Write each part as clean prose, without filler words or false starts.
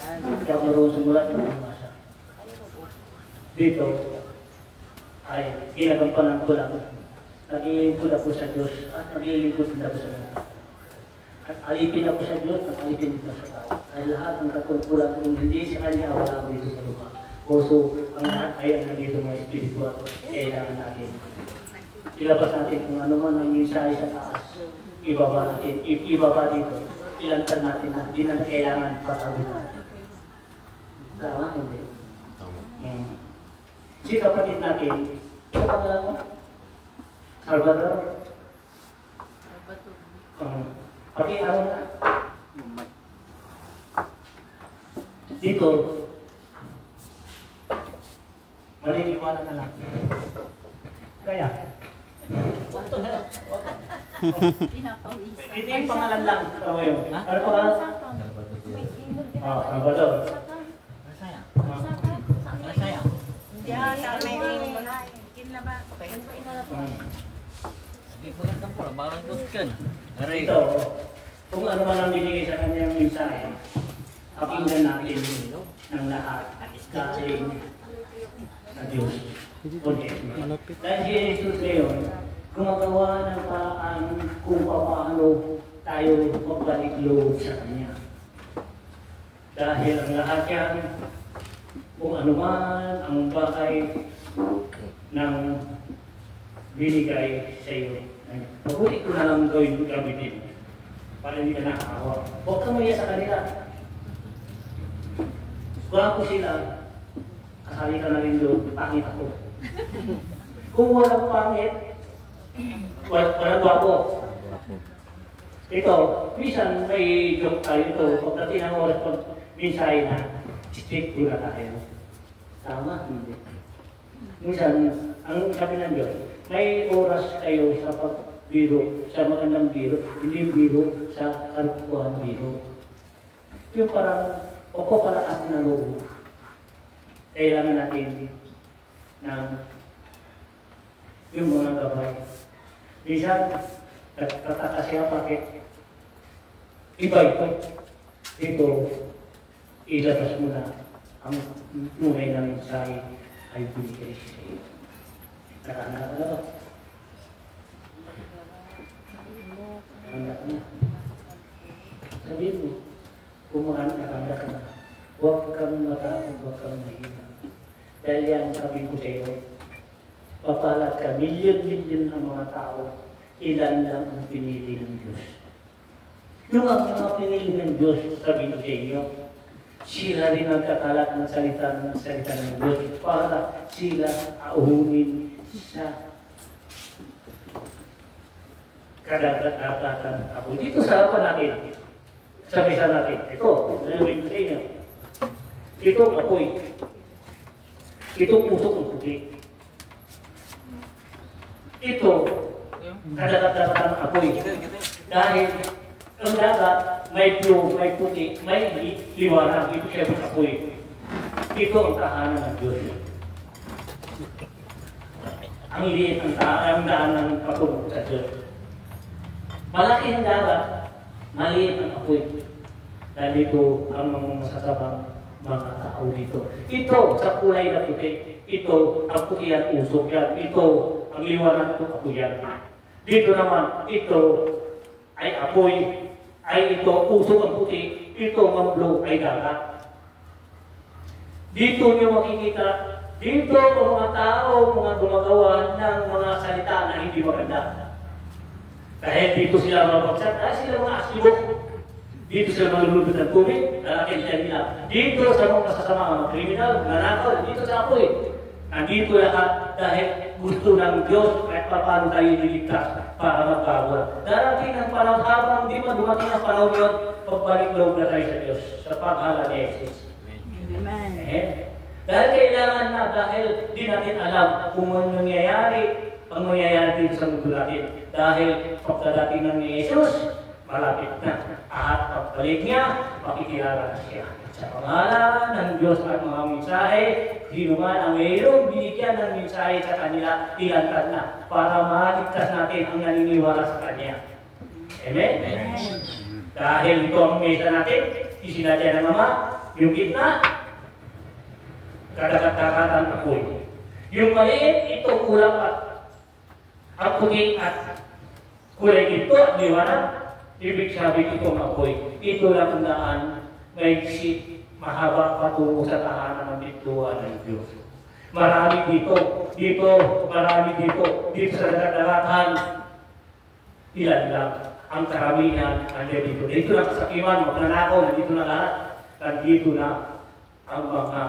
Hindi ako marunong sumulat ng masa. Dito ay ginagampanan ko lang. Nag-iingkod ako sa Diyos at nag-iingkod din ako sa mga tao. At alipin ako sa Diyos at alipin din sa tao. Ay lahat ng katungkulan kung hindi sa Kanya, wala ako dito sa lupa. Also, ang lahat ay ang nandito mga espiritual. Kailangan natin. Ilabas natin kung ano man ang mensahe sa taas. Ibaba natin. Ibaba dito. Ilantan natin na hindi na kailangan patawin natin. Tama, hindi. Si kapatid natin, ito pangalan mo? Salvador? Pati araw na. Dito, maliniwala na lang. Kaya, ito yung pangalan lang. Ano yun? Ano pangalan? Salvador. Ito, kung ano man ang binigay sa kanyang mensahe, pakinggan natin ng lahat galing sa Diyos. Dahil si Jesus ngayon, gumagawa ng paraan kung paano tayo magbalik loob sa Kanya. Dahil ang lahat yan, kung ano man ang bagay ng binigay sa iyo, mabuti ko na lang gawin gamitin para hindi ka nakakawa. Huwag kang maya sa kanila. Gwapo sila, kasali ka na rin doon, pangit ako. Kung walang pangit, walang gwapo. Ito, minsan may joke tayo ito, pagdating ng oras pag mensahe na, stick ko na tayo. Tama, hindi. Minsan, ang sabi ng Diyos, may oras kayo sa pagbiro, sa magandang biro, hindi biro, sa karupuan biro. Yung parang, o para atin na loob. Kailangan natin ng yung mga gabay. Minsan, tataka siya bakit iba ito. Ito, ilabas mo na ang tunay na mensahe ay binigay sa iyo. Nakahanda ka na ba? Nakahanda ka na. Sabihin mo, nakahanda ka na. Huwag kang matakot, huwag kang mahina. Dahil yan sabi ko sa iyo, papalat ka, milyon-milyon ang mga tao, ilan lang ang pinili ng Diyos. Yung ang mga pinili ng Diyos, sabi ko sa inyo, sila rin ang katalat ng salita ng Diyos para sila auhunin sa kadagat-dagatan ako. Dito sa harapan natin, sa mesa natin, ito, nalawin ko sa inyo. Ito apoy. Ito pusok ng puti. Ito, kadagat-dagatan ng apoy. Dahil ang dagat, may blue, may puti, may liwanag. Ito siya ng apoy. Ito ang tahanan ng Diyos. Ang liit ang daan ng patungo sa Diyos. Malaki ang dagat, maliit ang apoy. Dahil ito ang mga masasabang mga tao dito. Ito sa kulay na puti. Ito ang puti at usok yan. Ito ang liwanag ng apoy yan. Dito naman, ito ay apoy. Ay ito, usok ang puti. Ito ang blue ay dagat. Dito niyo makikita, dito ang mga tao, mga gumagawa ng mga salita na hindi maganda. Dahil dito sila mabagsak, dahil sila mga asibok. Dito sila malulubot ng tubig, lalaki siya nila. Dito sa mga kasasama, mga kriminal, nanakaw, dito sa apoy. Nandito lahat dahil gusto ng Diyos kahit paano tayo niligtas para magbago. Darating ang panahon habang di pa dumating ang panahon yun, pagbalik loob na tayo sa Diyos sa paghala ni Jesus. Amen. Dahil kailangan na, dahil di natin alam kung ano nangyayari dito sa mundo natin. Dahil pagkadating ng Jesus, malapit na. At pagbalik niya, makikilala na siya. Sa pangalan ng Diyos at mga mensahe, sino man ang mayroong binigyan ng mensahe sa kanila, ilantad na para maligtas natin ang naniniwala sa Kanya. Amen? Amen. Dahil ito ang mesa natin, isinadya ng Ama, Yung gitna, kadagat-dagatan apoy. Yung maliit, ito kulang at ang puti at kulay ito at liwanag. Ibig sabihin itong apoy. Ito lang ang daan, maigsi, mahaba patungo sa tahanan ng bituan ng Diyos. Marami dito, marami dito sa dagat-dagatan. Ilan lang ang karamihan nandiyan dito. Dito lang sa Kiman, magnanakaw, nandito na lahat. Nandito na ang mga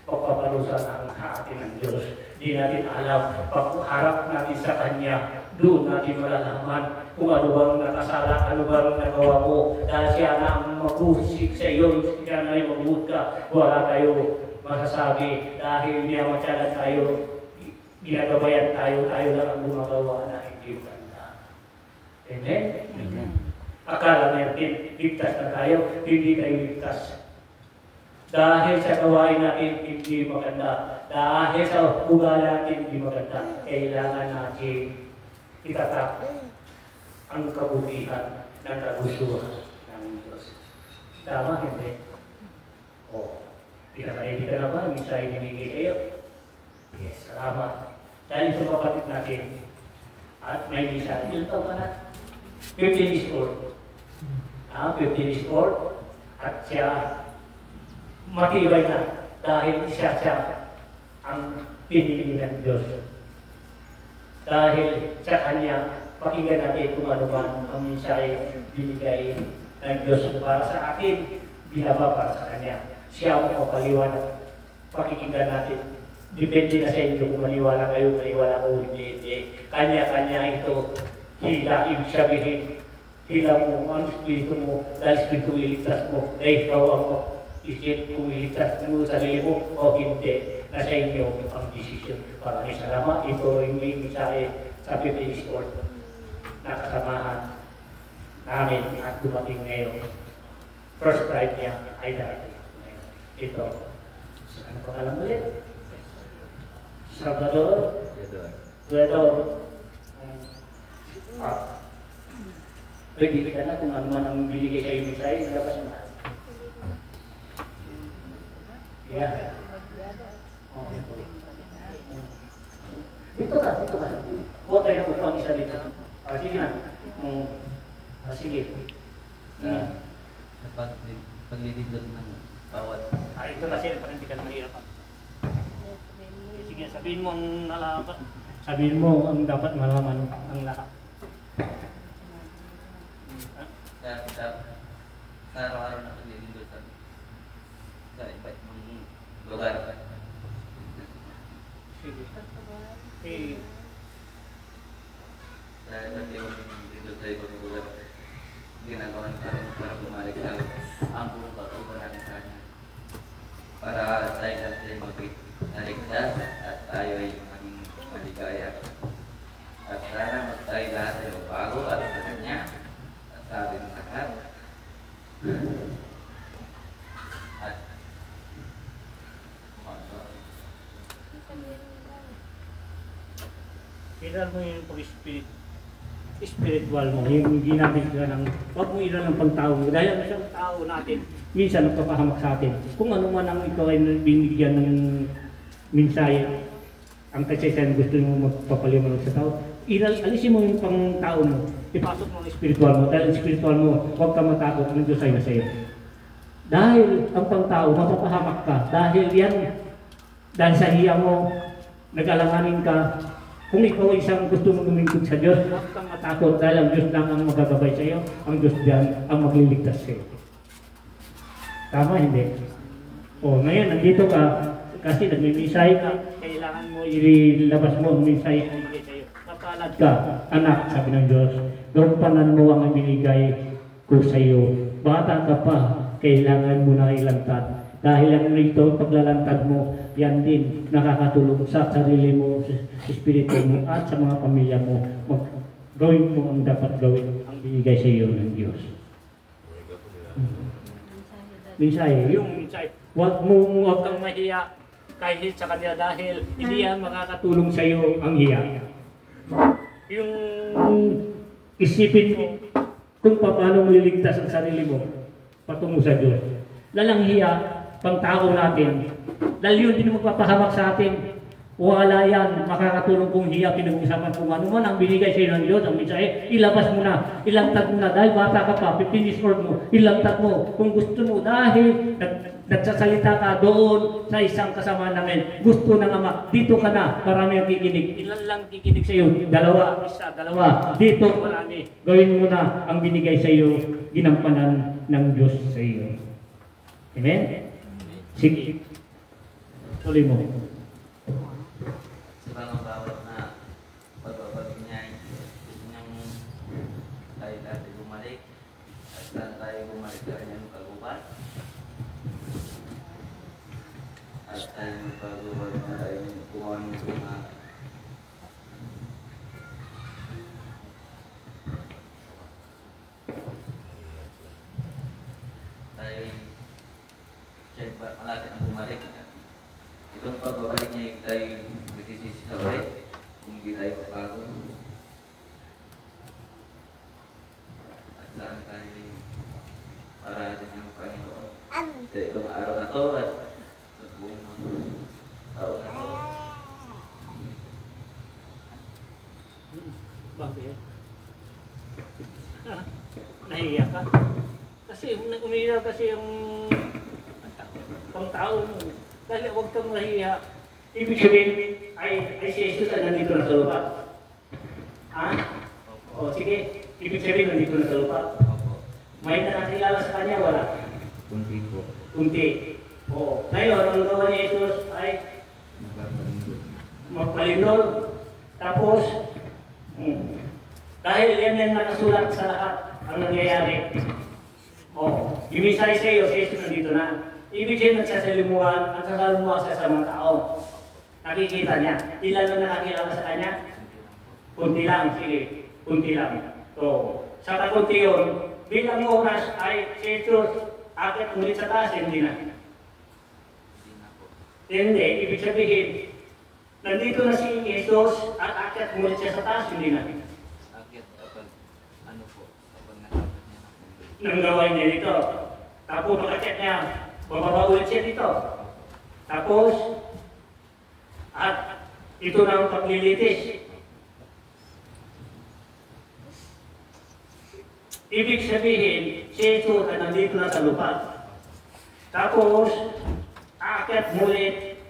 pagpaparusa ng atin ng Diyos. Di natin alam, pagharap natin sa Kanya, doon natin malalaman kung ano bang nakasala, ano bang nagawa mo. Dahil siya na ang maghusik sa iyo, siya na yung maghut ka, wala tayo masasabi. Dahil niyamatyalan tayo, ginagabayan tayo, tayo lang ang gumagawa na hindi maganda. Amen? Amen. Akala natin, ligtas na tayo, hindi tayo ligtas. Dahil sa gawain natin, hindi maganda. Dahil sa ugali natin, hindi maganda. Kailangan natin itatak ang kabutihan ng kagustuhan ng Diyos. Tama, hindi? O, pinakaili ka na ba? Minsan ibinigay kayo? Yes, salamat. Dahil sa kapatid natin, at may minsan, yun taon ka na? 15 years old. 15 years old. At siya, matibay na dahil siya ang pinili ng Diyos. Dahil sa Kanya, pakinggan natin kung ano man ang mensahe binigay ng Diyos para sa atin, binaba para sa Kanya. Siya ang magpapaliwanag. Pakinggan natin. Depende na sa inyo kung maniwala kayo, maniwala ko, hindi. Kanya-kanya ito, hila, ibig sabihin, hila mo, ang espiritu mo, dahil espiritu iligtas mo, dahil ikaw ang isip kung iligtas mo sa sarili mo o hindi, nasa inyo ang desisyon. Maraming salamat. Ito yung may mensahe sa PPS Court na kasamahan namin at dumating ngayon. First ride niya ay darating. Ito. Ano pa alam ulit? Salvador? Pwede ka na kung ano man ang binigay kayo mensahe, nalabas na. Yeah. Okay po. Dito ka. Huwag kayo na pupang isa dito. Sige na. Sige. Paglilindot ng bawat. Ito kasi parang hindi ka na mahirapan. Sige, sabihin mo ang nalaman. Sabihin mo ang dapat malaman ang lahat. Sa araw-araw na paglilindot sa iba't ibang lugar. Sige. Sa iba't ibang lindot sa ibang lugar, ginagawa para bumalik sa ang buong pag-uban natin sa Kanya. Para tayo natin magligtas at tayo ay maging maligaya. At sana tayo lahat ay magbago at sa Kanya at sa ating lahat. At kailan mo yung spiritual mo, yung ginamit ka ng, huwag mo ilan ng pagtao mo. Dahil ang isang tao natin, minsan nagpapahamak sa atin. Kung ano man ang ikaw ay binigyan ng mensahe, ang kasaysayan gusto mo magpapaliwanag sa tao, alisin mo yung pang tao mo, ipasok mo ang spiritual mo. Dahil ang spiritual mo, huwag ka matakot, ng Diyos ay nasa iyo. Dahil ang pang tao, mapapahamak ka. Dahil sa hiya mo, nag-alanganin ka. Kung ikaw ay isang gusto mong lumingkod sa Diyos, huwag kang matakot dahil ang Diyos lang ang magagabay sa iyo, ang Diyos diyan ang magliligtas sa iyo. Tama, hindi? O, ngayon, nandito ka, kasi nagmimisahe ka, kailangan mo ilabas mo ang misahe ang ibigay sa iyo. Kapalad ka, anak, sabi ng Diyos, gampanan mo ang ibinigay ko sa iyo. Bata ka pa, kailangan mo na ilantad. Dahil ang ito, paglalantad mo, yan din nakakatulong sa sarili mo, sa espiritu mo, at sa mga pamilya mo. Gawin mo ang dapat gawin, ang binigay sa iyo ng Diyos. Mensahe, yung mensahe, huwag kang mahiya kahit sa Kanya dahil hindi yan makakatulong sa iyo ang hiya. Yung isipin mo kung paano mo liligtas ang sarili mo patungo sa Diyos. lalang hiya, pangtao natin. Dahil yun din magpapahamak sa atin. Wala yan, makakatulong kung hiya, pinag-usapan kung ano man ang binigay sa iyo ng Diyos, ang mensahe, ilabas mo na, ilantad mo na, dahil bata ka pa, 15 years old mo, ilantad mo, kung gusto mo, dahil nagsasalita ka doon sa isang kasama namin, gusto ng Ama, dito ka na, marami ang kikinig, ilan lang kikinig sa iyo, dalawa, isa, dalawa, dito marami, gawin mo na ang binigay sa iyo, ginampanan ng Diyos sa iyo. Amen? Sige. Tuloy mo. Sa mga bawat na pagbabalik niya, gusto niyang tayo dati bumalik at saan tayo bumalik sa kanyang kagubat at tayo magpagubad na tayo kumawa ng mga tayo siya malaki ang bumalik. Itong pagbabalik niya tayo nagsisisi sa ulit kung hindi tayo papago at saan tayo para din ang Panginoon sa itong araw na to at sa buong taon na to. Bakit? Nahiya ka? Kasi umiiyak kasi yung pang-tao mo. Dahil huwag kang mahiya. Ibig sabihin, ay si Jesus na nandito na sa lupa. Ha? O sige, ibig sabihin nandito na sa lupa. May nakakilala sa kanya, wala? Kunti po. Kunti. O, ngayon, ang gawa ni Jesus ay magpalindol. Tapos, dahil yan nakasulat sa lahat ang nangyayari. O, imisay sa iyo, si Jesus nandito na. Ibig sabihin nagsasalimuhan at sasalimuhan siya sa mga tao. Nakikita niya. Ilan na nakakilala sa kanya? Kunti lang, sige. Kunti lang. So, sa kakunti yun, bilang oras ay si Jesus akit ulit sa taas, hindi na. Hindi, ibig sabihin, nandito na si Jesus at akit ulit siya sa taas, hindi na. Akit kapag ano po, kapag nakapit niya na po. Nang gawin niya dito. Tapos makakit niya. Bababa ulit siya dito. Tapos, at ito na ang paglilitis. Ibig sabihin, si Jesus ay nandito na sa lupa. Tapos, aakyat mulit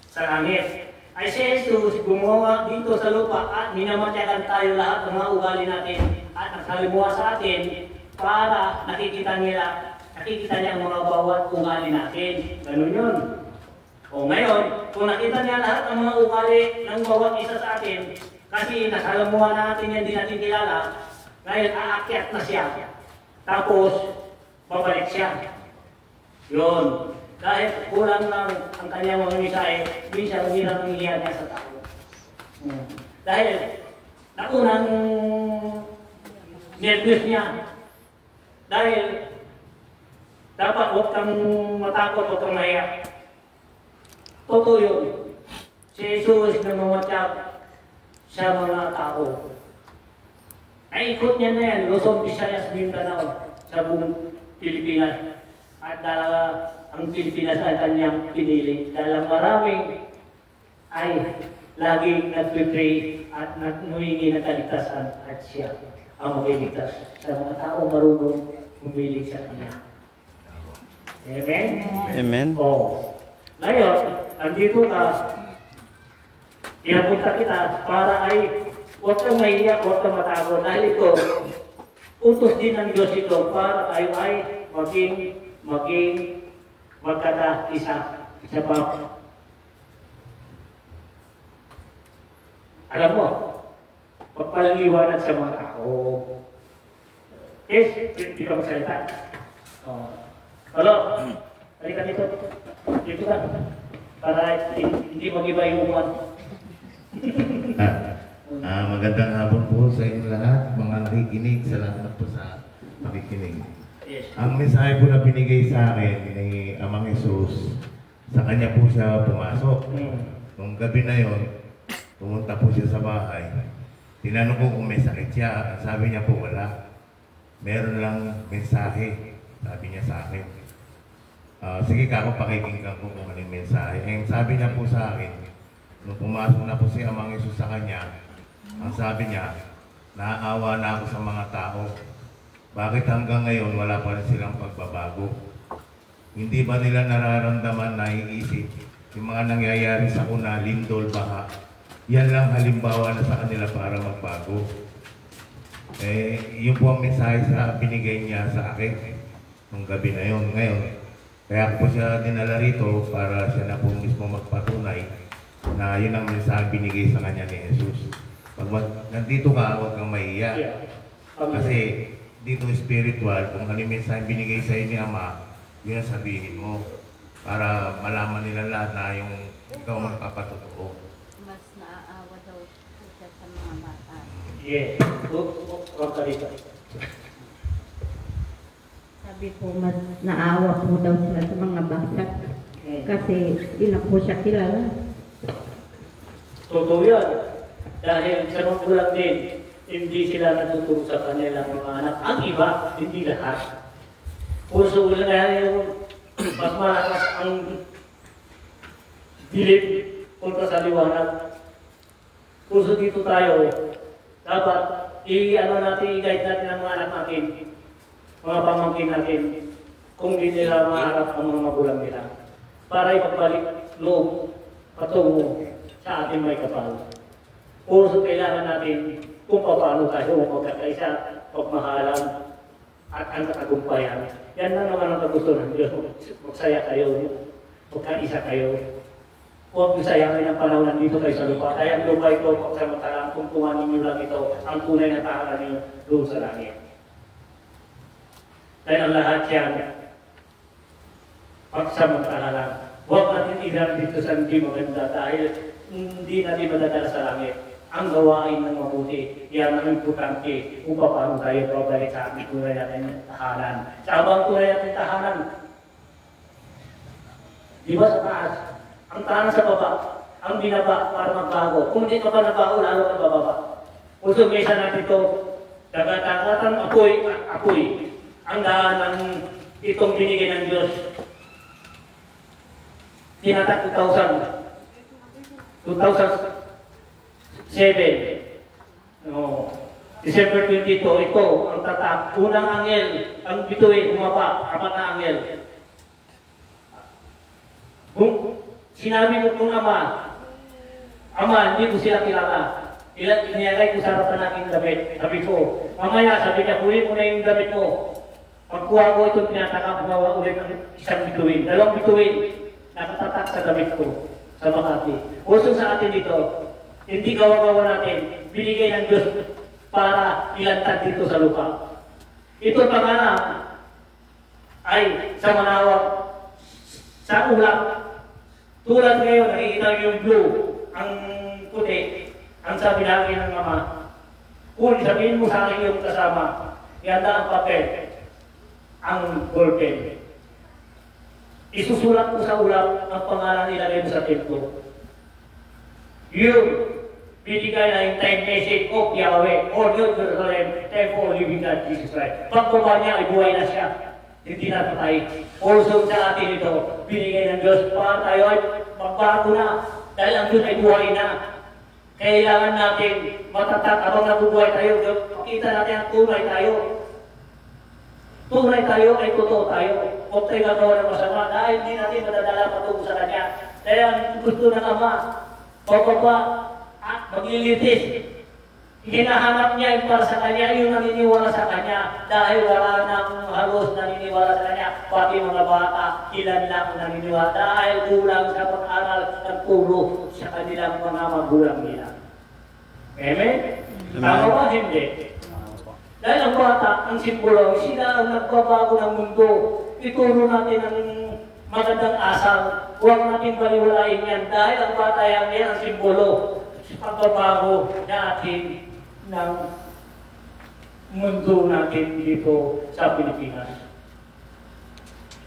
sa langit. Ay si Jesus gumawa dito sa lupa at minamatyagan tayo lahat ng mga ugali natin at nagsalimuha sa atin para nakikita niya ang mga bawat ugali natin. Ganun yun. O ngayon, kung nakita niya lahat ng mga ugali ng bawat isa sa atin, kasi nasalamuhan natin yan, hindi natin kilala, ngayon aakyat na siya. Tapos, babalik siya. Yun. Dahil kulang lang ang kanyang mga misahe, minsan hindi lang nangyayari niya sa tao. Dahil, naunang nervous niya. Dahil, dapat huwag kang matakot, huwag kang mahiya. Totoo yun. Si Jesus na mamatyak sa mga tao. Ay ikot niya na yan, Luzon, Visayas, Mindanao, sa buong Pilipinas. At ang Pilipinas ay kanyang pinili. Dahil maraming ay laging nagpipray at nagmuhingi ng kaligtasan at siya ang magliligtas sa mga tao marunong humilig sa kanya. Amen? Amen. Oh. Ngayon, andito ka, inapunta kita para ay huwag kang mahiya, huwag kang matago. Dahil ito, utos din ng Diyos ito para tayo ay maging magkata-isa sa Papa. Alam mo, pagpaliliwanag sa mga tao. Yes, hindi ka magsalita. Hello, halika dito. Dito ka. Para hindi mag-iba yung umuan. Magandang hapon po sa inyo lahat, mga nakikinig, salamat po sa pakikinig. Yes. Ang mensahe po na binigay sa akin ni Amang Jesus, sa kanya po siya pumasok. Nung gabi na yon, pumunta po siya sa bahay. Tinanong ko kung may sakit siya, sabi niya po wala. Meron lang mensahe, sabi niya sa akin. Sige ka ako, pakikinggan ko kung ano yung mensahe. Eh, sabi niya po sa akin, nung pumasok na po si Amang Jesus sa kanya, ang sabi niya, naaawa na ako sa mga tao. Bakit hanggang ngayon wala pa rin silang pagbabago? Hindi ba nila nararamdaman, naiisip, yung mga nangyayari sa kuna, lindol, baha? Yan lang halimbawa na sa kanila para magbago. Eh, yun po ang mensahe sa binigay niya sa akin nung gabi na yun. Ngayon, kaya ako po siya dinala rito para siya na po mismo magpatunay na yun ang mensahe binigay sa kanya ni Jesus. Pag nandito ka, huwag kang mahiya. Kasi dito spiritual, kung ano yung mensahe binigay sa ni Ama, yun ang sabihin mo. Para malaman nila lahat na yung ikaw magpapatotoo. Mas naaawa daw siya sa mga bata. Yeah. Huwag ka dito. Sabi po, mas naawa po daw sila sa mga bata. Kasi hindi na po siya kilala. Totoo yan. Dahil sa mga gulang din, hindi sila natuturo sa kanilang mga anak. Ang iba, hindi lahat. Puso ulan na yung mas malakas ang dilim kontra sa liwanag. Puso dito tayo, dapat i-guide natin ang mga anak natin, mga pamangkin natin, kung hindi nila maharap ang mga magulang nila. Para ipagbalik loob, patungo sa ating may kapal. Puso kailangan natin kung paano tayo magkakaisa, pagmahalan, at ang katagumpayan. Yan lang naman ang kagusto ng Diyos. Magsaya kayo, magkaisa kayo. Huwag sayangin ang panahon nandito kayo sa lupa. Kaya ang lupa ito, pagsamantalang kung kumanin nyo lang ito, ang tunay na tahanan nyo doon sa langit. Dahil ang lahat yan, pagsamantala lang. Huwag natin ilang dito sa hindi maganda dahil hindi natin madadala sa langit. Ang gawain ng mabuti, yan ang importante kung paano tayo pabalik sa ating tunay natin tahanan. Sa abang tunay natin tahanan, di ba sa taas? Ang tahanan sa baba, ang binaba para magbago. Kung hindi ka pa nagbago, lalo ka bababa. Puso kaysa natin ito, dagat-dagatan, apoy. Ang daan ng itong binigay ng Diyos. Tinatak 2007. December 22, ito ang tatak. Unang angel, ang bituin, umaba, apat na angel. Kung sinabi mo kung Ama, hindi ko sila kilala. Inilagay ko sa harapan natin damit. Sabi ko, mamaya, sabi niya, kunin mo na yung damit mo. Pagkuha ko itong tinataka, gumawa ulit ng isang bituin. Dalawang bituin, nakatatak sa damit ko, sa Makati. Uso sa atin dito, hindi gawa-gawa natin, binigay ng Diyos para ilantad dito sa lupa. Ito pangalan ay sa manawag, sa ulap. Tulad ngayon, nakikita yung blue, ang puti, ang sabi lagi ng Ama. Kung sabihin mo sa akin yung kasama, ihanda ang papel, ang ballpen. Isusulat mo sa ulap ang pangalan ilagay mo sa templo. Yun, binigay na yung time message of Yahweh, or New Jerusalem, temple of living God, Jesus Christ. Pagbaba niya, ay buhay na siya. Hindi na patay. Also sa atin ito, binigay ng Diyos para tayo ay magbago na. Dahil ang Diyos ay buhay na. Kailangan natin matatak habang nabubuhay tayo. Makita natin ang tunay tayo. Tunay tayo ay totoo tayo. Huwag tayo gagawa ng masama dahil hindi natin madadala patungo sa Kanya. Dahil ang gusto ng Ama, pababa at maglilitis. Hinahanap niya yung para sa Kanya, yung naniniwala sa Kanya. Dahil wala nang halos naniniwala sa Kanya. Pati mga bata, ilan lang naniniwala. Dahil kulang sa pag-aral ng puro sa kanilang mga magulang nila. Amen? Tama ba? Hindi. Dahil ang bata, ang simbolo, sila ang nagbabago ng mundo. Ituro natin ang magandang asal. Huwag natin baliwalain yan. Dahil ang bata yan ang simbolo sa pagbabago natin ng mundo natin dito sa Pilipinas.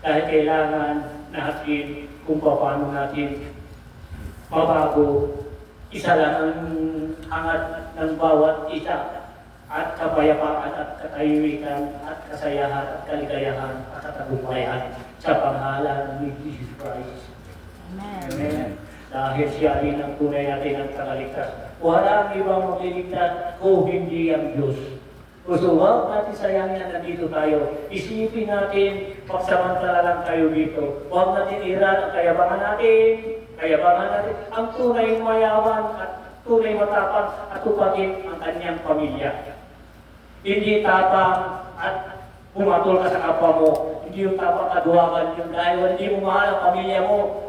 Dahil kailangan natin kung paano natin mabago. Isa lang ang hangat ng bawat isa. At kapayapaan at katahimikan at kasayahan at kaligayahan at katagumpayan. sa pangalan ni Jesus Christ. Amen. Dahil siya rin ang tunay natin ang tagaligtas. Walang ibang magliligtas kung hindi ang Diyos. So, huwag natin sayangin na nandito tayo. Isipin natin, pagsamantala lang tayo dito. Huwag natin iran ang kayabangan natin. Ang tunay mayaman at tunay matapang at tupagin ang kanyang pamilya. Hindi tapang at pumatol ka sa kapwa mo. Hindi yung tapang kaduwagan yun dahil hindi mo mahal ang pamilya mo.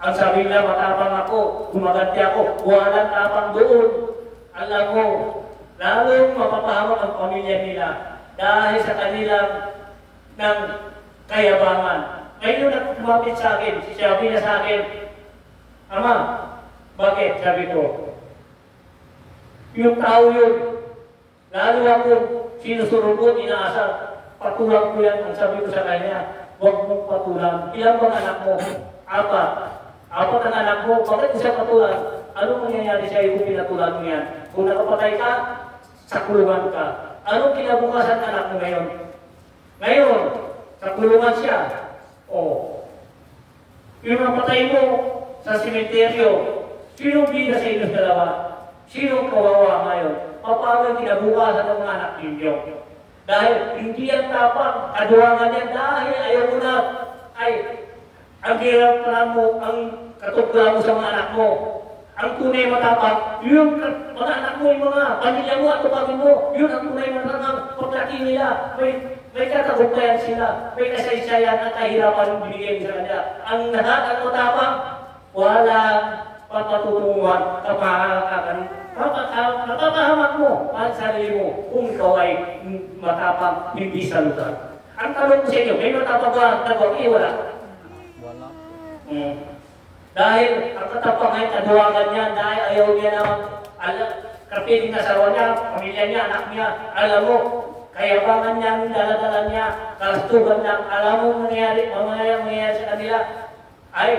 Ang sabi nila, matapang ako, gumaganti ako, walang tapang doon. Alam mo, lalong mapapahamak ang pamilya nila dahil sa kanilang ng kayabangan. Ngayon na kumapit sa akin, sabi niya sa akin, Ama, bakit? Sabi ko, yung tao yun, lalo ako sinusurubot, inaasar, patulang ko yan. Ang sabi ko sa kanya, huwag mong patulang. Ilan bang anak mo? Apat ang anak mo. Bakit ko siya patulang? Anong mangyayari sa iyo kung pinatulan mo yan? Kung nakapatay ka, sa kulungan ka. Anong kinabukasan ng anak mo ngayon? Ngayon, sa kulungan siya. Yung napatay mo sa simenteryo, sinong bida sa inyong dalawa? Sinong kawawa ngayon? Paano kinabukasan ng mga anak ninyo? Dahil hindi ang tapang, kaduwangan niya dahil ayaw mo na, ang hirap na mo, ang katugla mo sa mga anak mo. Ang tunay matapang, yung mga anak mo, yung mga pamilya mo at tupagin mo, yun ang tunay matapang paglaki nila. May katagumpayan sila, may kasaysayan at kahirapan yung binigay sa kanila. Ang lahat at matapang, walang pagpatutunguhan, napapahamak mo ang sarili mo kung ikaw ay matapang, hindi sa lugar. Ang tanong ko sa inyo, may matapang ba? Wala. Dahil ang katapang ay kaduwagan niya, dahil ayaw niya naman, kapiling na sawa niya, pamilya niya, anak niya, alam mo, kayabangan niya, daladala niya, kalastugan niya, alam mo mangyayari sa kanila, ay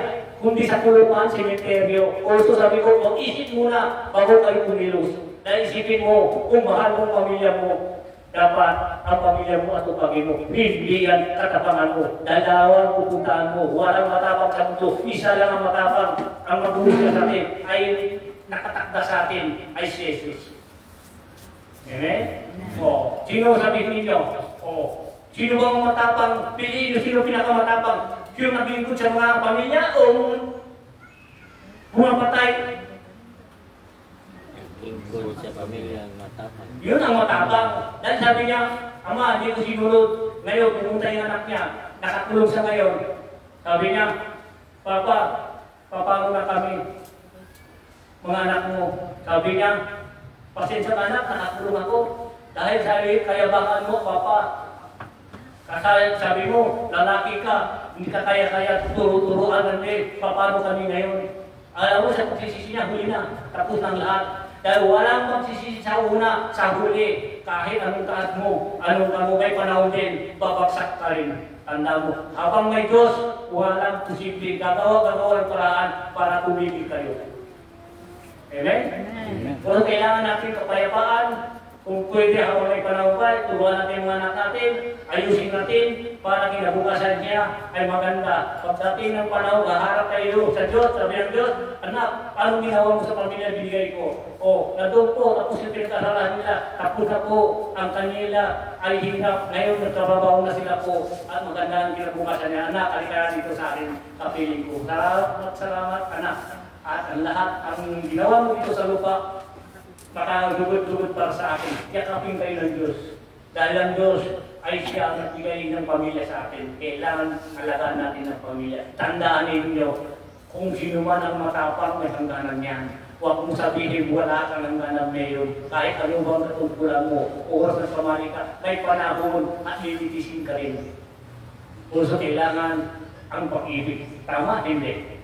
kundi sa kulungan, simenteryo. Also sabi ko, mag-isip muna bago kayo kumilos. Dahil isipin mo, kung mahal mong pamilya mo, dapat ang pamilya mo at tupagin mo. Hindi yan katapangan mo. Dalawang pupuntaan mo. Walang matapang sa mundo. Isa lang ang matapang. Ang magbuhusga sa atin ay nakatakda sa atin ay si Jesus. Amen? Sino sabihin ninyo? Sino bang matapang? Piliin sino pinakamatapang? Sino naglingkod sa mga pamilya o bumapatay? Lingkod sa pamilya ang matapang. Yun ang matapang. Dahil sabi niya, Ama, hindi ko sinunod. Ngayon, pumunta yung anak niya. Nakakulong siya ngayon. Sabi niya, Papa, papano na kami? Mga anak mo. Sabi niya, pasensya ka anak, nakakulong ako. Dahil sabi, kayabangan mo, Papa. Kasi sabi mo, lalaki ka, hindi ka kaya-kaya turo-turuan ng paano kami ngayon. Alam mo, sa pagsisisi niya, huli na. Tapos ng lahat. Dahil walang magsisisi sa una, sa huli. Kahit anong taas mo, anong may panahon din, babagsak ka rin. Tanda mo, habang may Diyos, walang posible. Gagawa ng paraan para tumibig kayo. Amen? Amen. Kung kailangan natin kapayapaan, kung pwede habang may panahon pa, turuan natin mga anak natin, ayusin natin para kinabukasan niya ay maganda. Pagdating ng panahon, haharap kayo sa Diyos, sabi ng Diyos, anak, anong ginawa mo sa pamilya binigay ko? Nandun po, tapos yung pinagkasalahan nila, tapos na po, ang kanila ay hirap. Ngayon, nagtrabaho na sila po at maganda ang kinabukasan niya. Anak, halika dito sa akin, kapiling ko. Salamat, anak. At ang lahat, ang ginawa mo dito sa lupa, makagugod-gugod para sa akin. Yakapin kayo ng Diyos. Dahil ang Diyos ay siya ang nagbigay ng pamilya sa atin. Kailangan alagaan natin ang pamilya. Tandaan ninyo, kung sino man ang matapang, may hangganan niyan. Huwag mong sabihin, wala kang hangganan ngayon. Kahit anong bang katungkulan mo, oras na pamali ka, may panahon at lilitisin ka rin. Also, kailangan ang pag-ibig. Tama? Hindi.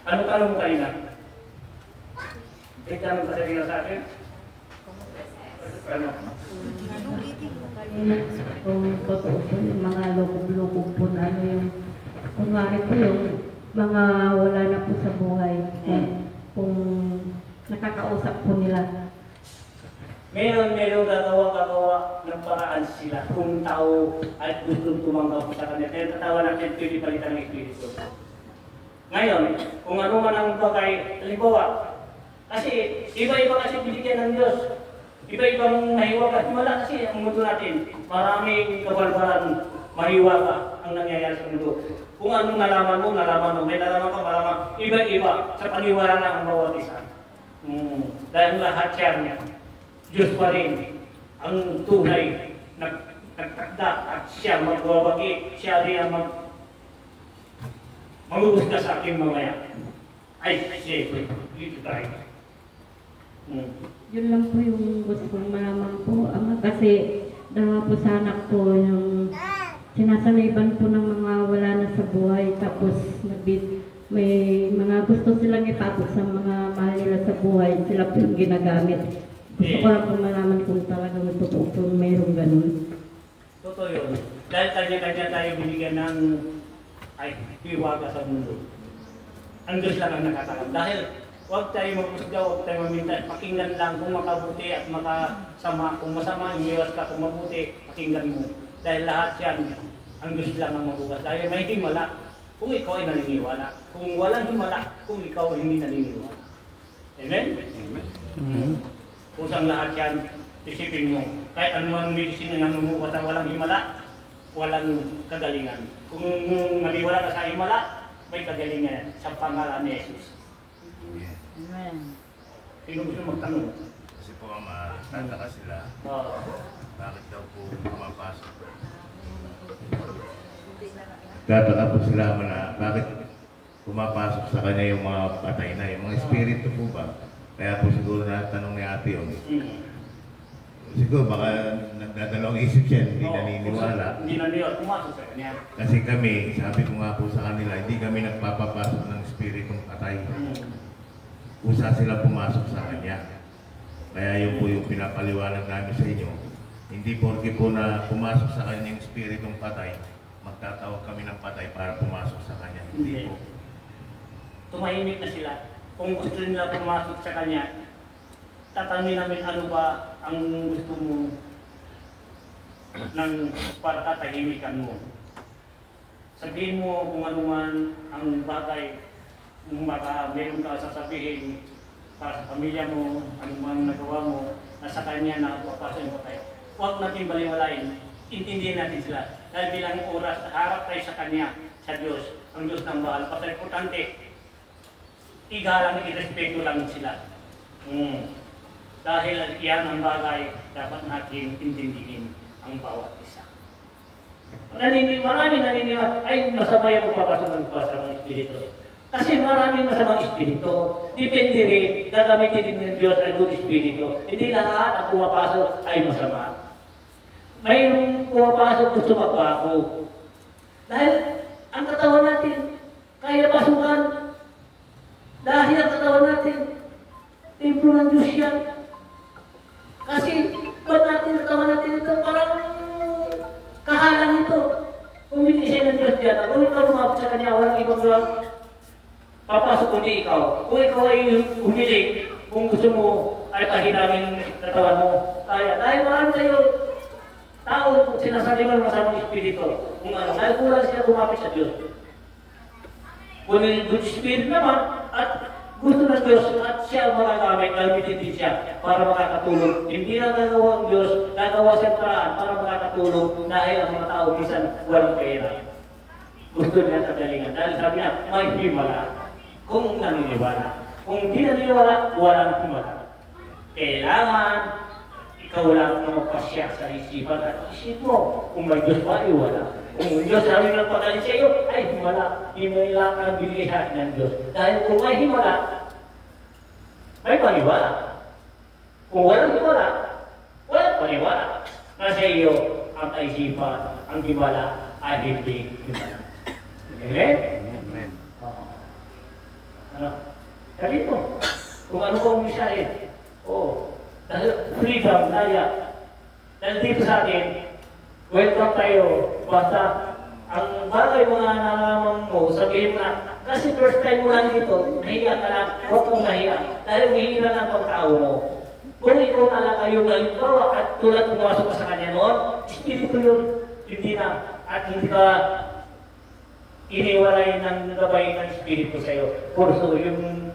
Ano tanong kayo na? Tanong ka sa sa akin? Ano? Kung totoo po, yung mga lubog-lubog po na ano yung, kung nga po yung mga wala na po sa buhay, kung nakakausap po nila. Meron gagawa ng paraan sila kung tao ay gusto tumanggap sa kanya. Kaya tatawa natin, pwede palitan ng Espiritu. Ngayon, kung ano man ang bagay, halimbawa, kasi iba-iba kasi binigyan ng Diyos. Iba-ibang mahiwaga. Wala kasi ang mundo natin. Maraming kabalbalan, mahiwaga ang nangyayari sa mundo. Kung anong nalaman mo. May nalaman ka, malaman. Iba-iba sa paniwala na ang bawat isa. Dahil lahat yan, Diyos pa rin ang tunay nagtakda at siya magbabagi. Siya rin ang magugusta sa aking mamaya. Ay, sige, dito tayo. Yun lang po yung gusto kong malaman po, Ama, kasi dahil po sa anak ko yung sinasaniban po ng mga wala na sa buhay, tapos may mga gusto silang ipasok sa mga mahal nila sa buhay, sila po yung ginagamit. Gusto ko lang po malaman kung talagang totoo po mayroong ganun. Totoo yun. Dahil kanya-kanya tayo binigyan ng hiwaga sa mundo. Ang Diyos lang ang nakakalam. Dahil huwag tayo magpusga, huwag tayo maminta. Pakinggan lang kung makabuti at makasama. Kung masama, umiwas ka. Kung mabuti, pakinggan mo. Dahil lahat yan, ang Diyos lang ang mabugas. Dahil may himala kung ikaw ay naniniwala. Kung walang himala, kung ikaw ay hindi naniniwala. Amen? Amen. Kusang lahat yan, isipin mo. Kahit anumang medicine na namumukas ang walang himala, walang kagalingan. Kung maniwala ka sa himala, may kagalingan sa pangalan ni Jesus. Amen. Sino gusto magtanong? Kasi po tataka sila. Bakit daw po pumapasok? Tataka po sila na bakit pumapasok sa kanya yung mga patay na, yung mga espiritu po ba? Kaya po siguro natanong ni ate yun. Siguro baka nagdadalawang isip siya, hindi naniniwala. Hindi naniniwala, pumasok sa kanya. Kasi kami, sabi ko nga po sa kanila, hindi kami nagpapapasok ng espiritong patay. Usa sila pumasok sa kanya. Kaya yun po yung pinapaliwanag namin sa inyo. Hindi porke po na pumasok sa kanya yung espiritong patay, magtatawag kami ng patay para pumasok sa kanya. Hindi po. Tumahimik na sila. Kung gusto nila pumasok sa kanya, tatanungin namin ano ba ang gusto mo para tatahimikan mo. Sabihin mo kung ano man ang bagay, kung baka meron ka sasabihin para sa pamilya mo, ano man nagawa mo, nasa kanya na papasok mo tayo. Huwag natin baliwalain, intindihin natin sila. Dahil bilang oras, harap tayo sa kanya, sa Diyos, ang Diyos ng bahal. Pasal importante, igalang, irespeto lang sila. Dahil iyan ang bagay, dapat natin intindihin ang bawat isa. Marami naniniwala, ay masama yung papasok ng masamang espiritu. Kasi maraming masamang espiritu. Depende rin, gagamitin din ng Diyos ay good espiritu. Hindi lahat ang pumapasok ay masama. Mayroong pumapasok gusto magbago. Dahil ang katawan natin, kaya pasukan. Dahil ang katawan natin, templo ng Diyos yan. Kasi, ba't natin katawan natin ito? Parang kahalang ito. Kung hindi siya ng Diyos yan, kung ikaw lumapit sa kanya, walang ibang lang papasok kundi ikaw. Kung ikaw ay humiling, kung gusto mo ay pahilangin ng katawan mo, kaya. Dahil marami kayo tao kung sinasaliman masamang espiritu. Kung ano, dahil kulang sila lumapit sa Diyos. Kung may good spirit naman, at gusto ng Diyos at siya ang magagamit, gamitin din siya para makakatulong. Hindi lang gagawa ang Diyos, gagawa siya paraan para makakatulong dahil ang mga tao minsan walang pera. Gusto niya sa galingan. Dahil sabi niya, may himala kung naniniwala. Kung hindi naniniwala, walang himala. Kailangan ikaw lang na magpasya sa isipan at isip mo. Kung may Diyos ba, wala. Kung Diyos sabi ng pagaling sa iyo, ay himala. Himala ang bilihan ng Diyos. Dahil kung may himala, may paniwala. Kung walang himala, walang paniwala. Nasa iyo ang kaisipan, ang himala ay hindi himala. Amen? Amen. Ano? Sabi mo, kung ano kong misahin, dahil freedom, daya. Dahil dito sa atin, welcome tayo. Basta, ang bagay mga nalaman mo, sabihin mo na, kasi first time mo lang dito, nahiya ka lang, huwag kong nahiya. Dahil mahihila lang pagkao mo. Kung ikaw talaga yung ikaw at tulad pumasok ka sa kanya noon, espiritu yun, hindi na, at hindi ka iniwalay ng gabay ng espiritu sa'yo. Kurso, yung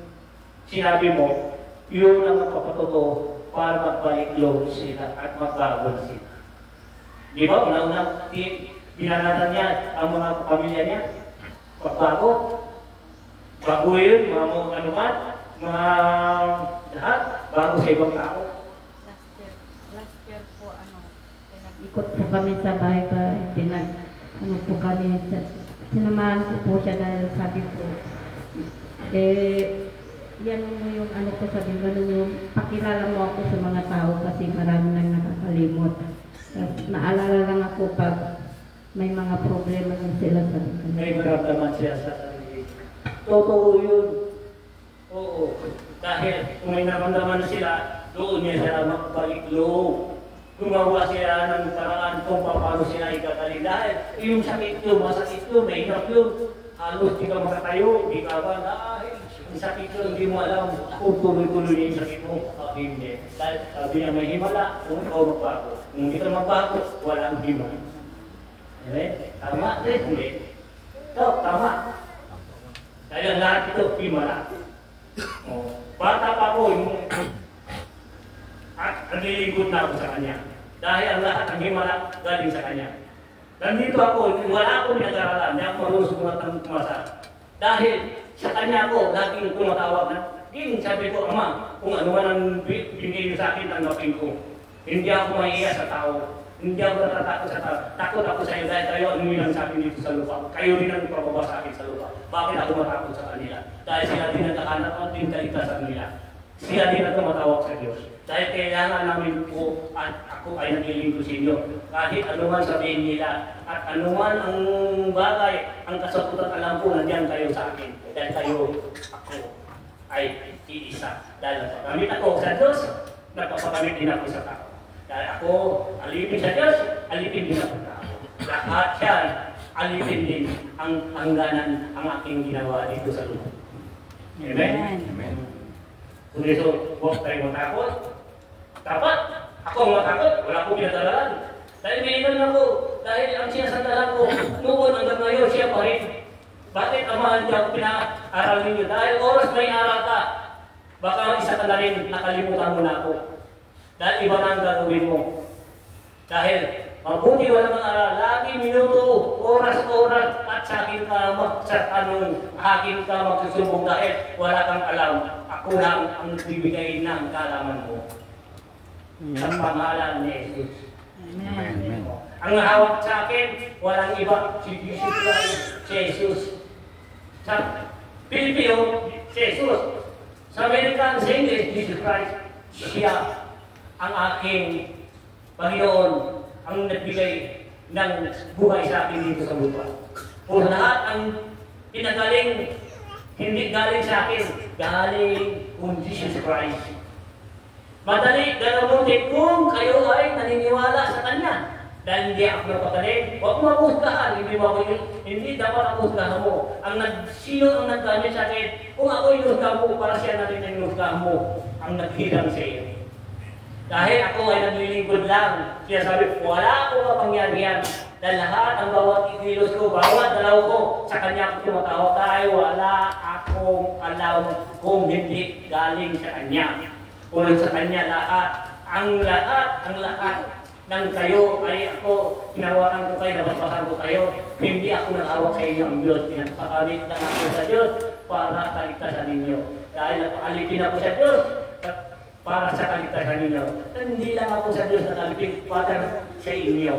sinabi mo, yun ang magpapatuto para magbalik loob sila at magbago sila. Di ba? Una-una, binanatan niya ang mga pamilya niya. Pagbago. Bago yun, mga ano man, mga lahat, bago sa ibang tao. Last year po, ikot po kami sa bahay, ano po kami, sinamahan ko po siya dahil sabi po, yan yung ano ko sabi ko, yung pakilala mo ako sa mga tao kasi marami nang nakakalimot. Naalala lang ako pag may mga problema na sila sa kanila. May maramdaman siya sa sarili. Totoo yun. Oo. Dahil kung may naramdaman na sila, doon niya sila magbalik loob. Gumawa sila ng paraan kung paano sila ikagaling. Dahil yung sakit yun, masakit yun, may hirap yun. Halos di ka makatayo, di ka ba dahil yung sakit yun, hindi mo alam kung tuloy-tuloy niya yung sakit mo. Hindi. Dahil sabi niya may himala, kung ikaw magbago. Kung hindi ka magbago, walang himala. Tama? Hindi. Ito, tama. Dahil ang lahat ito, himala. Bata pa ko, at naglilingkod na ako sa kanya. Dahil ang lahat ng himala galing sa kanya. Nandito ako, wala akong pinag-aralan, hindi ako marunong sumunod tumasa. Dahil sa kanya ako, laging tumatawag na, sabi ko, Ama, kung ano man ang binigay sa akin, tanggapin ko. Hindi ako maiiya sa tao. Hindi ako natatakot sa tao. Takot ako sa iyo dahil kayo ang umilang sa akin dito sa lupa. Kayo din ang pababa sa akin sa lupa. Bakit ako matakot sa kanila? Dahil sila din ang nakahanap at din kaligtasan nila. Sila din ang tumatawag sa Diyos. Dahil kailangan namin po at ako ay naglilingkod sa inyo. Kahit anuman sabihin nila at anuman ang bagay, ang kasagutan alam ko, nandiyan kayo sa akin. Dahil kayo, ako ay iisa. Dahil nagpagamit ako sa Diyos, nagpapagamit din ako sa tao. Dahil ako, alipin sa Diyos, alipin din ako sa tao. Lahat yan, alipin din ang hangganan ang aking ginawa dito sa lupa. Amen? Amen. Kung ito, huwag tayo matakot. Dapat, ako ang matakot, wala akong pinag-aralan. Dahil may ilan ako, dahil ang sinasandalan ko, noon hanggang ngayon, siya pa rin. Bakit Ama, hindi ako pinag-aral ninyo? Dahil oras may aral ka, baka isa ka na rin, nakalimutan mo na ako. Dahil iba na ang gagawin mo. Dahil mabuti wala mga aral, lagi minuto, oras-oras, at sa akin ka akin ka magsusumbong dahil wala kang alam. Ako lang ang bibigay ng kaalaman mo. Sa pangalan ni Jesus. Amen. Ang hawak sa akin, walang iba, si Jesus Christ, si Jesus. Sa Pilipino, si Jesus. Sa American, si English, Jesus Christ. Siya ang aking Panginoon, ang nagbigay ng buhay sa akin dito sa lupa. Kung lahat ang pinagaling, hindi galing sa akin, galing kung Jesus Christ. Madali, ganabutin kung kayo ay naniniwala sa Kanya. Dahil hindi ako napagaling, huwag mo akusgahan, hindi dapat akusgahan mo. Sino ang naggamit sa akin? Kung ako inusgahan mo, para siya na rin ang inusgahan mo, ang naghilang sa iyo. Dahil ako ay naglilingkod lang. Siya sabi, wala akong kapangyarihan. Dahil lahat ang bawat ikilos ko, bawat dalaw ko, sa Kanya ako tumatawag. Dahil wala akong alam kung hindi galing sa Kanya. Kung sa Kanya lahat, ang lahat ng kayo ay ako, hinawakan ko kayo, nababasan ko kayo. Hindi ako nag-awak sa inyo ang Diyos. Pinagpakalit lang ako sa Diyos para kaligtasan ninyo. Dahil napakalitin ako sa Diyos, para sa kaligtasan ninyo. Hindi lang ako sa Diyos na kalipin para sa inyo.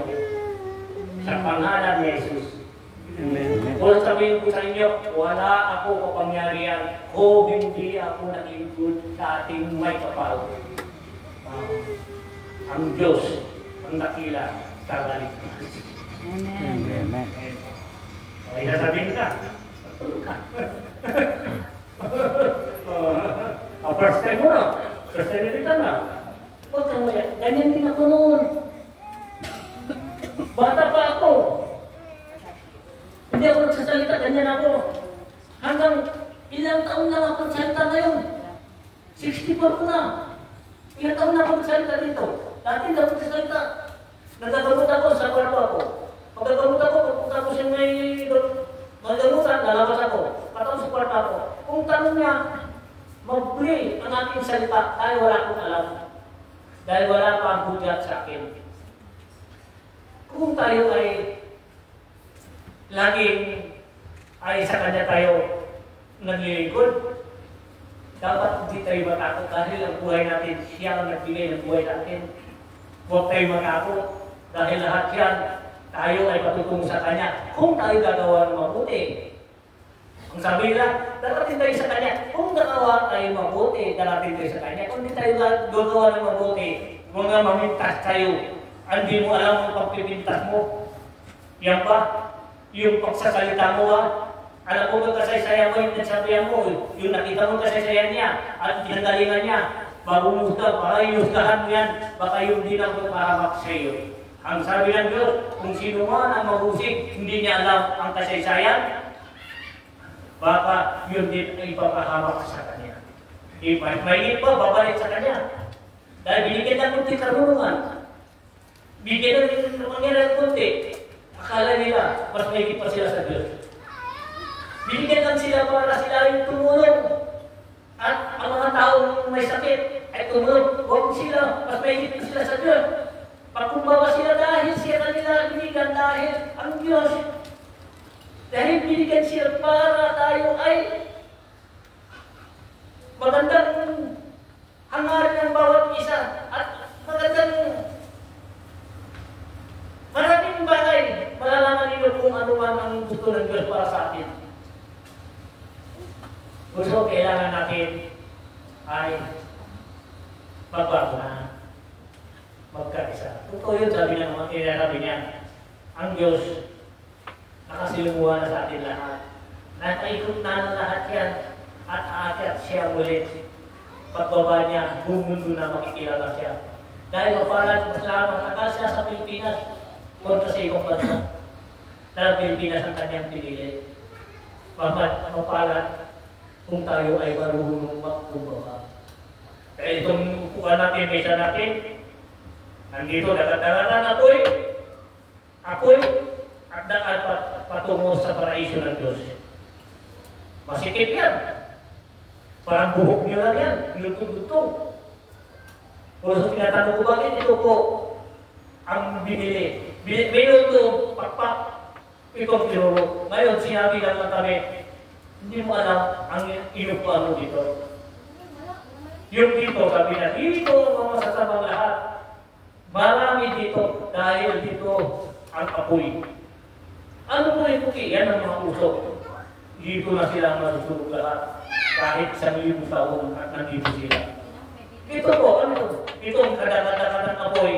Sa pangalan ni Jesus. Amen. Kung sabihin ko sa inyo, wala ako kapangyarihan o hindi ako naglingkod sa ating may kapal. Ang Diyos, ang dakila, kaligtasan. Amen. Amen. Okay, sasabihin ka. Tulog ka. First time mo na. First time nito na. Huwag kang maya. Ganyan din ako noon. Bata pa ako. Hindi ako nagsasalita. Ganyan ako. Hanggang ilang taon lang ako nagsalita ngayon. 64 ko na. Ilang taon na ako nagsalita dito. Dati hindi ako nagsalita. Nagagamot ako sa kwarto ako. Pagkagamot ako, pagpunta ko siya may magamutan, lalabas ako. Patapos sa kwarto ako. Kung tanong niya, mag-pray ang aking salita, dahil wala akong alam. Dahil wala pa ang hudyat sa akin. Kung tayo ay laging ay sa kanya tayo naglilingkod, dapat hindi tayo matakot dahil ang buhay natin, siya ang nagbigay ng buhay natin. Huwag tayo matakot dahil lahat yan, tayo ay patutungo sa kanya. Kung tayo gagawa ng mabuti, ang sabi nila, darating tayo sa kanya. Kung nagawa tayo mabuti, darating tayo sa kanya. Kung hindi tayo gagawa ng mabuti, mga mamintas tayo, hindi mo alam ang pagpipintas mo. Yan ba? Yung pagsasalita mo alam mo ba kasaysayan mo yung nagsabihan mo, yung nakita mo kasaysayan niya, at pinagalingan niya, bago mo para iustahan mo yan, baka yung di na magpahamak sa iyo. Ang sabi ng Diyos, kung sino man ang mahusik, hindi niya alam ang kasaysayan, baka yun din ay ipapahamak sa kanya. May iba, babalik sa kanya. Dahil binigyan ng kunti karunungan. Bigyan ng mangyari ng kunti. Akala nila, mas may pa sila sa Diyos. Binigyan lang sila para sila yung tumulong. At ang mga taong may sakit ay tumulong. Huwag sila, mas may pa sila sa Diyos. Pagkumbawa sila dahil sila nila binigyan dahil ang Diyos. Dahil binigyan siya para tayo ay magandang hangarin ng bawat isa at magandang maraming bagay. Malalaman ninyo kung ano man ang gusto ng Diyos para sa atin. Gusto kailangan natin ay magbago na magkaisa. Totoo yun, sabi ng mga kinarabi niya. Ang Diyos nakasilunguhan na sa atin lahat. Nakaikot na ng lahat yan at aakyat siya ulit. Pagbaba niya, buong mundo na makikilala siya. Dahil mapalat, masalamat akal siya sa Pilipinas kung sa ibang bansa. Dahil Pilipinas ang kanyang pinili. Mapalat kung tayo ay marunong magkumbaba. Kaya itong upuan natin, mesa natin, nandito, dagat-dagatan apoy, at dapat patungo sa paraiso ng Diyos. Masikip yan. Parang buhok nyo lang yan. Lutong-lutong. Kung tinatanong ko bakit ito po ang binili. Mayroon ito, pakpak, itong tinuro. Ngayon, sinabi lang kami, hindi mo alam ang inupuan mo dito. Yung dito, sabi na, dito mga masasamang lahat. Marami dito dahil dito ang apoy. Ano po yung puki? Yan ang mga usok. Dito na sila masusunod lahat. Kahit 1,000 taon at nandito sila. Ito po, ano ito? Ito ang kadagat-dagat ng apoy.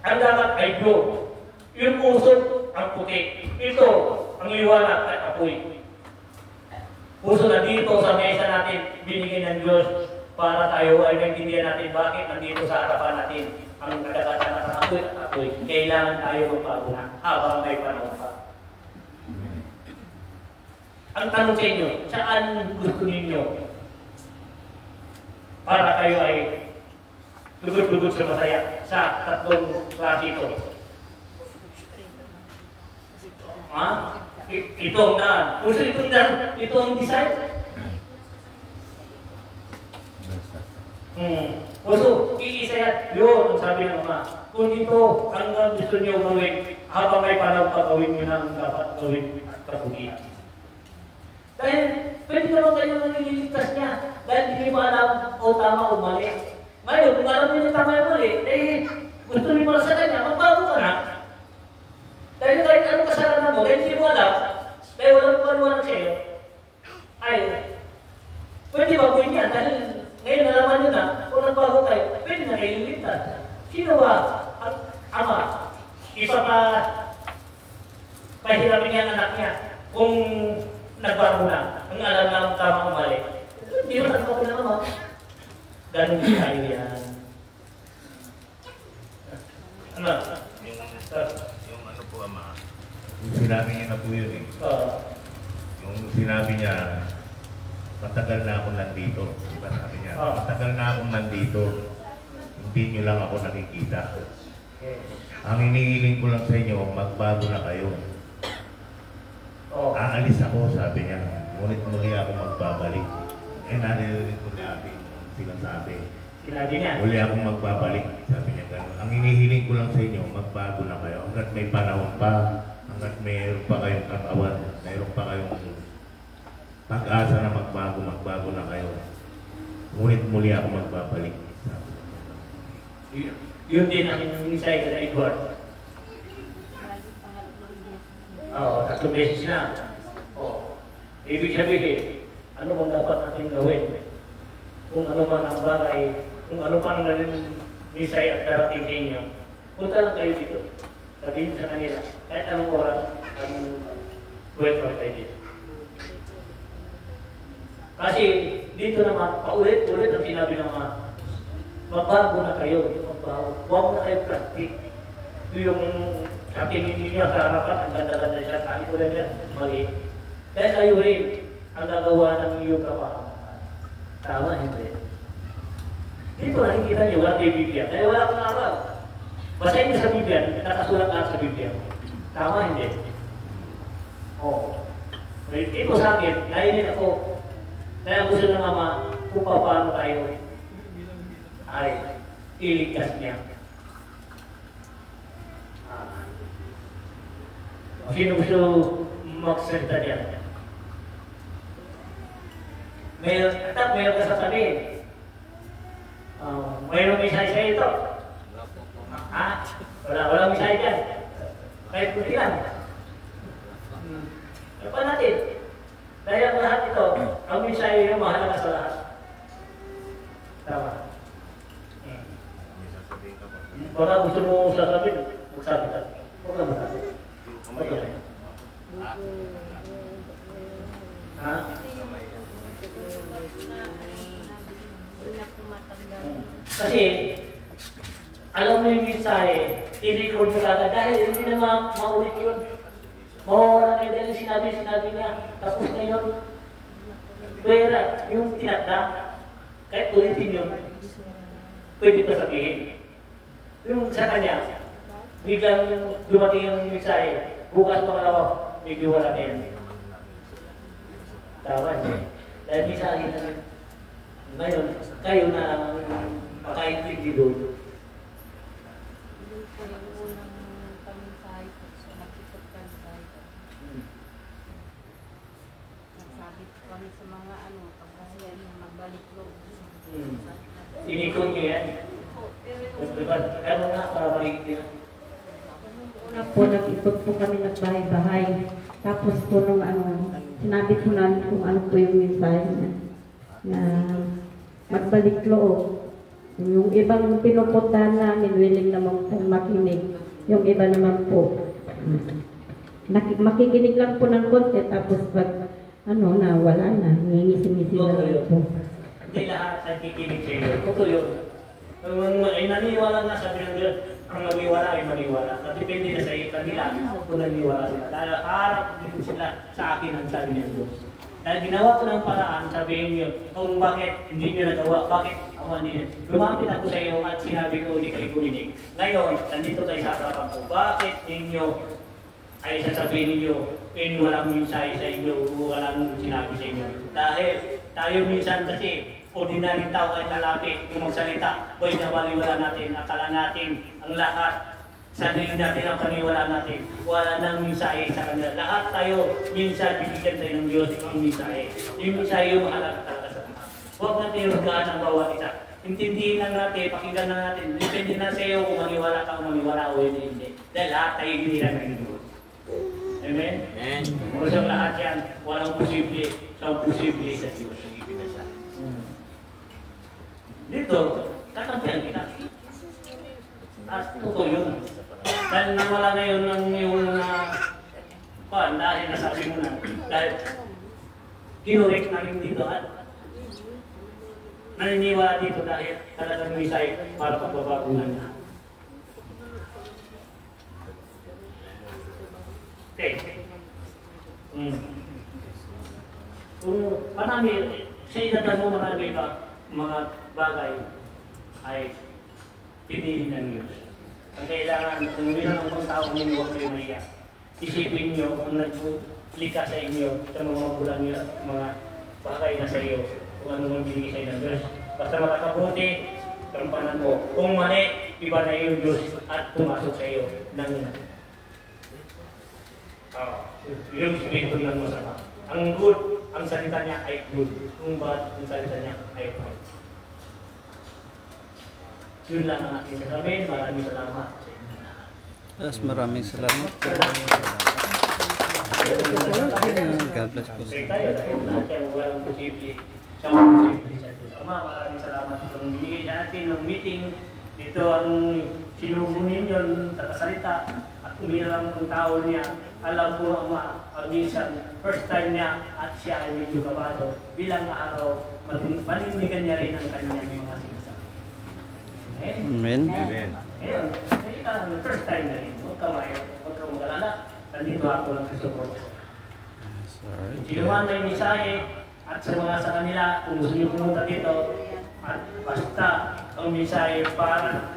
Ang dagat ay blue. Yung usok ang puti. Ito ang liwanag at apoy. Puso na dito sa mesa natin, binigyan ng Diyos para tayo ay naintindihan natin bakit nandito sa harapan natin ang kadagat-dagat ng apoy at apoy. Kailangan tayo magbago na habang may panahon pa. Ang tanong sa inyo, saan gusto ninyo para kayo ay lugod-lugod sa masaya sa tatlong klase ito? Ha? Ito ang daan. Puso itong daan. Ito ang design. Puso, iisa yan. Yun, ang sabi ng Ama. Kung ito ang gusto niyo gawin, habang may panahon pa gawin nyo na ang dapat gawin at kapugian. Dahil pwede naman kayo nangililigtas niya. Dahil hindi mo alam o tama o mali. Ngayon, kung alam niyo na tama o mali, gusto niyo pala sa kanya, magbago ka na. Dahil kahit anong kasalanan mo, dahil hindi mo alam, dahil walang panuwanan sa'yo, ay, pwede baguhin niya. Dahil ngayon nalaman nyo na, kung nagbago kayo, pwede na kayo liligtas. Sino ba ang Ama? Pahiramin niya ang anak niya kung nagbago na, ang alam na ang tama o mali. Hindi mo nagbago na Ama. Ganun tayo yan. Ano? Yung ano po, Ama, yung sinabi niya na po yun eh. Yung sinabi niya, matagal na ako nandito. Diba sabi niya, Oh. matagal na akong nandito. Hindi nyo lang ako nakikita. Okay. Ang hinihiling ko lang sa inyo, magbago na kayo. Oh. Aalis ako, sabi niya. Ngunit muli ako magbabalik. Naririnig ko ni Abby sinasabi. Sinabi niya. Muli akong magbabalik, sabi niya gano'n. Ang hinihiling ko lang sa inyo, magbago na kayo. Hanggat may panahon pa, hanggat mayroon pa kayong katawan, mayroon pa kayong pag-asa na magbago na kayo. Ngunit muli ako magbabalik. Sabi niya. Yun din ang inisay ka na Edward. Oo, 3 beses na. Oo. Ibig sabihin, ano bang dapat natin gawin? Kung ano man ang bagay, kung ano man ang nisay at darating sa inyo, punta lang kayo dito. Sabihin sa kanila, kahit anong oras, ang welcome kayo dito. Kasi dito naman, paulit-ulit ang sinabi naman, magbago na kayo, magbago. Huwag na kayo plastic. Ito yung sa tingin ninyo sa harapan, ang ganda-ganda siya, kaya ko lang yan, mali. Kaya kayo rin ang nagawa ng iyong kapahamakan. Tama, hindi. Dito nakikita niyo, wala kayo Biblia. Kaya wala akong aral. Basahin niyo sa Biblia, nakasulat lahat sa Biblia. Tama, hindi. Oo. Ito sa akin, nainig ako. Kaya gusto ng Ama, kung paano tayo ay iligtas niya. Sino gusto magsalita niya? Mayroon ka sasabihin. Mayroong misay sa ito. Ha? Walang misay dyan. Kahit puti lang. Ano pa natin? Dahil ang lahat ito, ang misay yung mahalaga sa lahat. Tama. Baka gusto mo sasabihin, magsabi ka. Huwag na magsabi. Okay. Ha? Kasi, alam mo yung mensahe, i-record mo kagad dahil hindi na maulit yun. Mawawala na dahil sinabi niya, tapos na yun. Pera, yung tinatda, kahit ulitin yun, pwede pa sabihin. Yung sa kanya, biglang dumating yung mensahe, bukas pangalawa, medyo wala na yan. Tama niya. Dahil mensahe na rin. Ngayon, kayo na makaintindi doon. Inikot niyo yan. Ano nga para maligtin? Una po, nag-ikot po kami nagbahay-bahay. Tapos po nung sinabi po namin kung ano po yung mensahe na magbalik loob. Yung ibang pinupuntahan namin, willing naman po makinig. Yung iba naman po, makikinig lang po ng konti, tapos pag wala na, ngingisi-ngisi na lang po. Hindi lahat nagkikinig sa iyo. Totoo yun. Ay naniwala na sabi ng Diyos, ang maniwala ay maniwala. Depende na sa iyo kanila kung naniwala sila. Dahil harap din sila sa akin ang sabi ng Diyos. Dahil ginawa ko ng paraan, sabihin niyo, kung bakit hindi niyo nagawa, bakit ako niyo. Lumapit ako sa iyo at sinabi ko, hindi kayo kulinig. Ngayon, nandito tayo sa harapan ko. Bakit ninyo ay sasabihin ninyo, walang mensahe sa inyo, walang sinabi sa inyo. Dahil tayo minsan kasi, ordinary tao ay nalapit kung magsalita, boy nabaliwala natin, akala natin ang lahat, sarili natin ang paniwala natin, wala nang mensahe sa kanila. Lahat tayo, minsan bibigyan tayo ng Diyos ang mensahe. Yung mensahe yung mahalaga talaga sa mga. Huwag natin rugaan ang bawat isa. Intindihin lang natin, pakinggan lang natin. Depende na sa iyo kung maniwala ka o maniwala o hindi. Dahil lahat tayo hindi lang ng Diyos. Amen? Amen. Kung sa lahat yan, walang posible, sa posible sa Diyos. Dito, kakampihan kita. At totoo yun. Dahil nawala na yun ng yung dahil nasabi mo na. Dahil kinurek namin dito at naniniwala dito dahil talagang misay para pagbabagunan na. Okay. Kung marami, Sa edad mo mga bagay ay pinili ng Diyos. Ang kailangan, kung bilang ang tao ninyo, huwag kayo maiyak. Isipin nyo kung nagpulika sa inyo, sa mga magulang nyo at mga bagay na sa iyo, kung ano mang binigay sa inyo ng Diyos. Basta makakabuti, kampanan mo. Kung mali, iba na yung Diyos at pumasok sa iyo ng yung Espiritu ng masama. Ang good, ang salita niya ay good. Kung bad, ang salita niya ay bad. Yun lang ang aking sasabihin. Maraming salamat sa inyo. Yes, maraming salamat. God bless po. Tayo dahil lahat yan walang posible. Siya ang posible sa Diyos. Ama, maraming salamat sa binigay sa atin ng meeting. Dito ang sinubunin yun, tatasalita at umilang ang tao niya. Alam ko, Ama, ang minsan, first time niya at siya ay medyo kabado. Bilang araw, panindigan niya rin ang kanyang mga sinasabi. Amen. Amen. Ngayon, first time na rin. Huwag ka mag-alala. Nandito ako lang sa support. Alright. Sino man may misahe at sa mga sa kanila, kung gusto niyo pumunta dito, at basta ang misahe para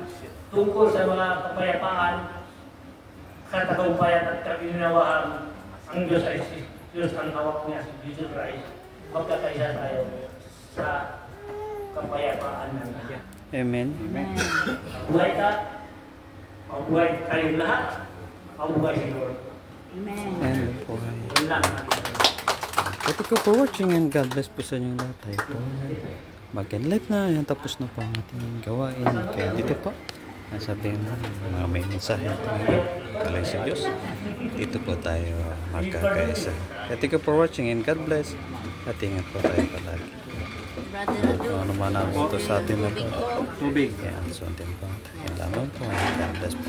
tungkol sa mga kapayapaan, katagumpayan at kaginawaan, ang Diyos ay Diyos ang hawak niya si Jesus Christ. Magkakaisa tayo sa kapayapaan ng Kanya. Amen. Mabuhay ka, mabuhay kayong lahat, mabuhay si Lord. And po ay. Yun lang. Thank you for watching and God bless po sa inyong lahat. Tayo po mag-end live na. Yan, tapos na po ang ating gawain. Kaya dito po, nasabihin mo, mga may mensahe tayo. Kalay sa Diyos. Dito po tayo magkakaisa. Thank you for watching and God bless. At ingat po tayo palagi. Ano man ang ito sa atin na po. Tubig. Yan, so atin po. Yan lamang po. God bless po.